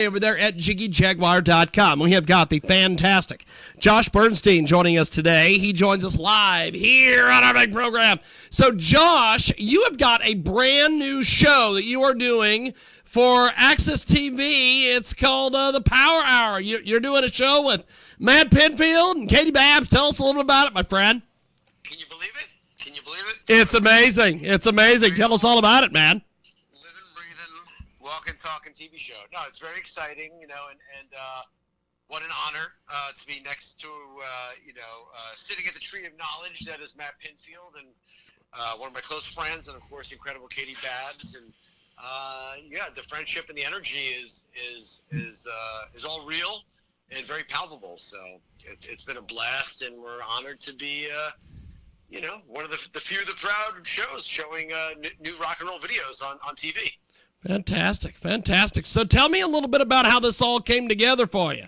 over there at JiggyJaguar.com. We have got the fantastic Josh Bernstein joining us today. He joins us live here on our big program. So, Josh, you have got a brand new show that you are doing for AXS TV. It's called the Power Hour. You're doing a show with Matt Pinfield and Katie Babbs. Tell us a little bit about it, my friend. Can you believe it? Can you believe it? It's amazing. It's amazing. Tell us all about it, man. Walking, talking TV show. No, it's very exciting, and what an honor to be next to, sitting at the tree of knowledge that is Matt Pinfield and one of my close friends, and of course, incredible Katie Babbs. And the friendship and the energy is all real and very palpable. So it's been a blast, and we're honored to be, one of the few of the proud shows showing new rock and roll videos on TV. Fantastic. So tell me a little bit about how this all came together for you.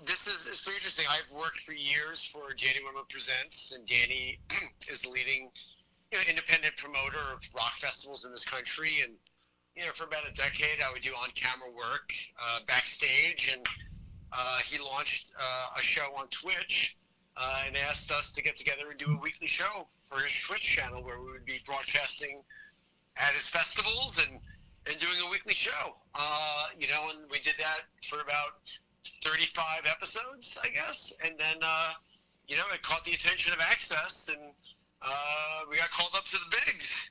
This is pretty interesting. I've worked for years for Danny Woodman Presents, and Danny is the leading independent promoter of rock festivals in this country. And, for about a decade, I would do on-camera work backstage, and he launched a show on Twitch and asked us to get together and do a weekly show for his Twitch channel where we would be broadcasting at his festivals and doing a weekly show, and we did that for about 35 episodes, I guess, and then, it caught the attention of AXS, and we got called up to the bigs.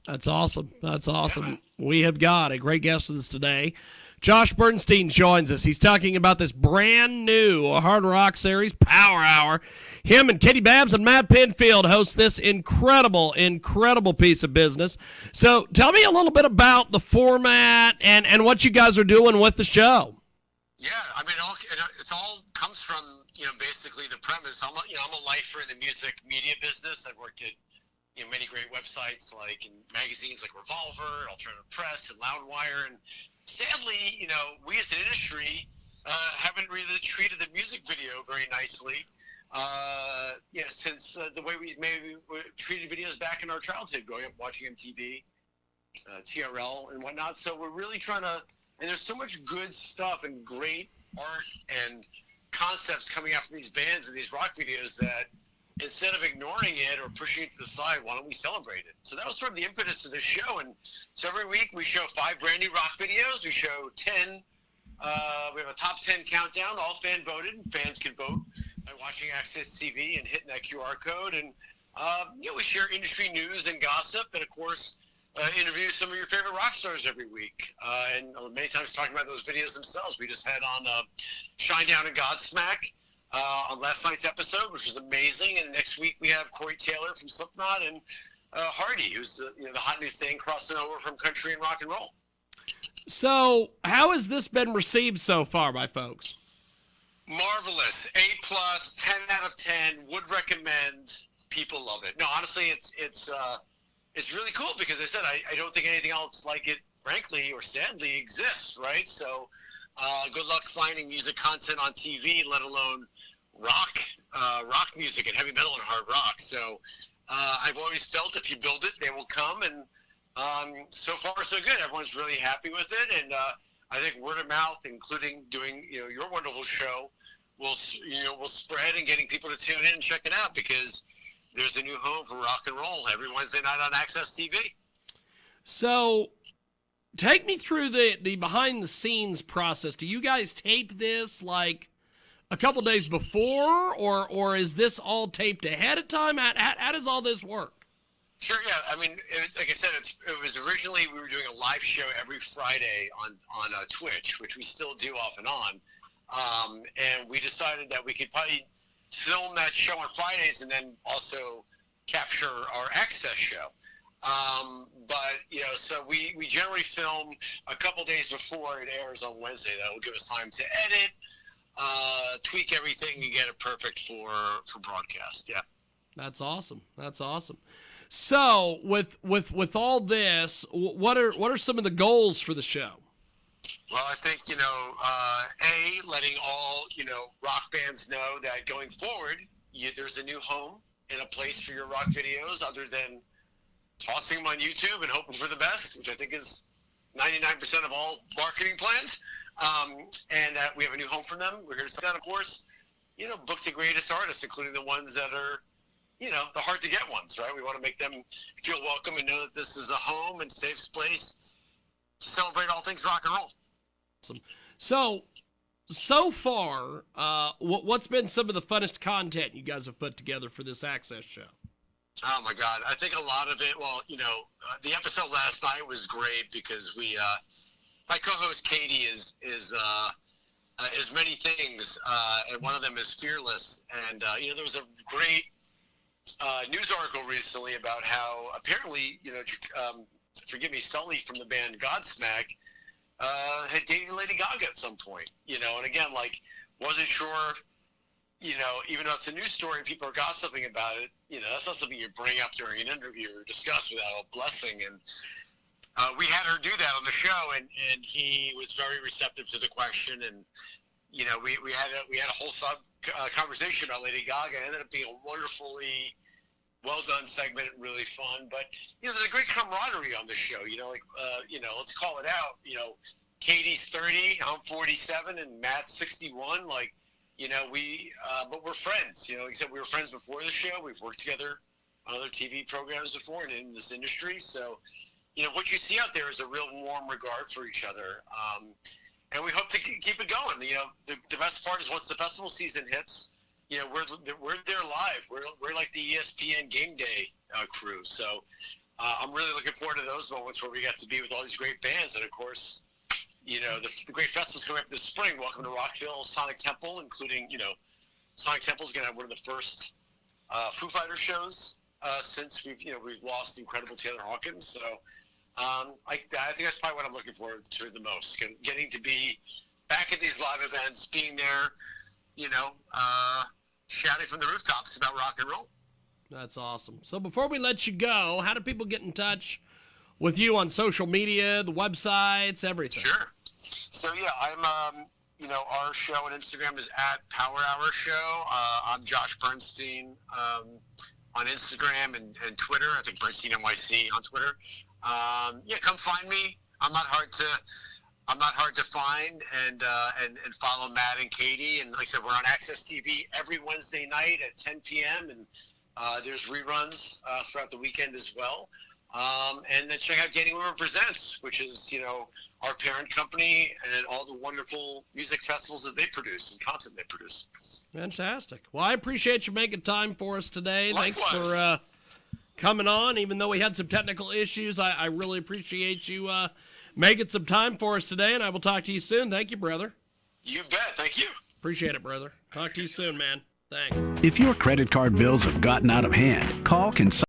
That's awesome. Yeah. We have got a great guest with us today. Josh Bernstein joins us. He's talking about this brand new hard rock series, Power Hour. Him and Katie Babbs and Matt Pinfield host this incredible piece of business. So tell me a little bit about the format and what you guys are doing with the show. Yeah, I mean, it all comes from, basically the premise. I'm a lifer in the music media business. I've worked at many great websites like in magazines like Revolver, Alternative Press, and Loudwire, and sadly, we as an industry haven't really treated the music video very nicely. Since the way we maybe treated videos back in our childhood, growing up watching MTV, TRL, and whatnot. So we're really trying to, and there's so much good stuff and great art and concepts coming out from these bands and these rock videos that instead of ignoring it or pushing it to the side, why don't we celebrate it? So that was sort of the impetus of this show. And so every week we show 5 brand new rock videos. We show 10. We have a top 10 countdown, all fan voted, and fans can vote by watching AXS TV and hitting that QR code. And, we share industry news and gossip, and of course, interview some of your favorite rock stars every week. And many times talking about those videos themselves. We just had on Shinedown and Godsmack on last night's episode, which was amazing. And next week we have Corey Taylor from Slipknot and Hardy, who's the hot new thing crossing over from country and rock and roll. So how has this been received so far by folks? Marvelous. A+, 10 out of 10. Would recommend. People love it. No, honestly, it's really cool because I said I don't think anything else like it, frankly or sadly, exists, right? So good luck finding music content on TV, let alone rock music and heavy metal and hard rock. So I've always felt if you build it, they will come. And so far, so good. Everyone's really happy with it. And I think word of mouth, including doing your wonderful show, will spread and getting people to tune in and check it out because there's a new home for rock and roll every Wednesday night on AXS TV. So take me through the behind-the-scenes process. Do you guys tape this like a couple days before, or is this all taped ahead of time? How does all this work? Sure, yeah. I mean, like I said, it was originally we were doing a live show every Friday on Twitch, which we still do off and on. And we decided that we could probably film that show on Fridays and then also capture our AXS show. So we generally film a couple days before it airs on Wednesday. That will give us time to edit, tweak everything, and get it perfect for broadcast. Yeah. That's awesome. So with all this, what are some of the goals for the show? Well, I think, letting all, rock bands know that going forward, there's a new home and a place for your rock videos other than tossing them on YouTube and hoping for the best, which I think is 99% of all marketing plans. And we have a new home for them. We're here to sell that, of course. Book the greatest artists, including the ones that are, the hard to get ones, right? We want to make them feel welcome and know that this is a home and safe place to celebrate all things rock and roll. Awesome. So far, what's been some of the funnest content you guys have put together for this AXS show? Oh my God. I think a lot of it, the episode last night was great because my co-host Katie is many things, and one of them is fearless. And there was a great news article recently about how apparently, forgive me, Sully from the band Godsmack had dated Lady Gaga at some point. And again, wasn't sure. Even though it's a news story and people are gossiping about it, that's not something you bring up during an interview or discuss without a blessing. And we had her do that on the show, and he was very receptive to the question. And we had a whole conversation about Lady Gaga. It ended up being a wonderfully well done segment, really fun. But there's a great camaraderie on the show. Let's call it out. Katie's 30, I'm 47, and Matt's 61. But we're friends. Except we were friends before the show. We've worked together on other TV programs before and in this industry. So, what you see out there is a real warm regard for each other. And we hope to keep it going. The best part is once the festival season hits, we're there live. We're like the ESPN Game Day crew. So I'm really looking forward to those moments where we get to be with all these great bands. And of course, the great festivals coming up this spring. Welcome to Rockville Sonic Temple, including, Sonic Temple is going to have one of the first Foo Fighters shows since we've lost the incredible Taylor Hawkins. So I think that's probably what I'm looking forward to the most, getting to be back at these live events, being there, shouting from the rooftops about rock and roll. That's awesome. So before we let you go, how do people get in touch with you on social media, the websites, everything? Sure. So yeah, I'm our show on Instagram is at Power Hour Show. I'm Josh Bernstein on Instagram and Twitter. I think Bernstein NYC on Twitter. Come find me. I'm not hard to find, and follow Matt and Katie. And like I said, we're on AXS TV every Wednesday night at 10 p.m. and there's reruns throughout the weekend as well. And then check out Getting River Presents, which is, our parent company and all the wonderful music festivals that they produce and content they produce. Fantastic. Well, I appreciate you making time for us today. Likewise. Thanks for coming on. Even though we had some technical issues, I really appreciate you making some time for us today, and I will talk to you soon. Thank you, brother. You bet. Thank you. Appreciate it, brother. Talk to you soon, man. Thanks. If your credit card bills have gotten out of hand, call